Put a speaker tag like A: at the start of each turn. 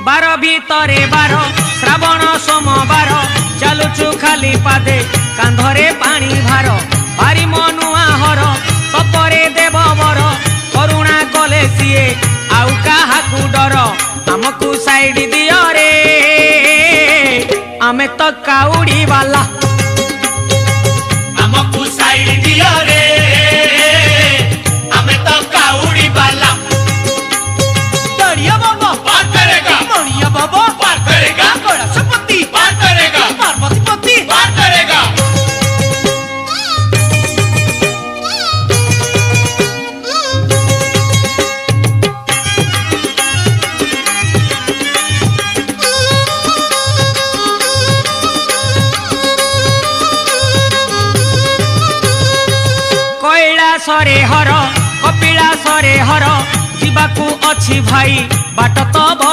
A: बार भितरे बार श्रावण सोमवार चलुचु खाली पादे कांधरे पानी भार भारी मनुआ हर तपरे देव वर करुणा कले सीए आउ काहाकू डर आमकू साइड दियो रे आमे तो काउड़ी वाला
B: आमकू साइड दियो रे आमे तो काउड़ी वाला
A: दरिया बाबा
B: पार करेगा
A: मणिया बाबा
B: पार करेगा
A: कैलाशपति
B: पार करेगा
A: पार्वतीपति
B: पार करेगा।
A: कैलाशरे हर कपिलाशरे हर जीवाकू अछि भाई बाट तो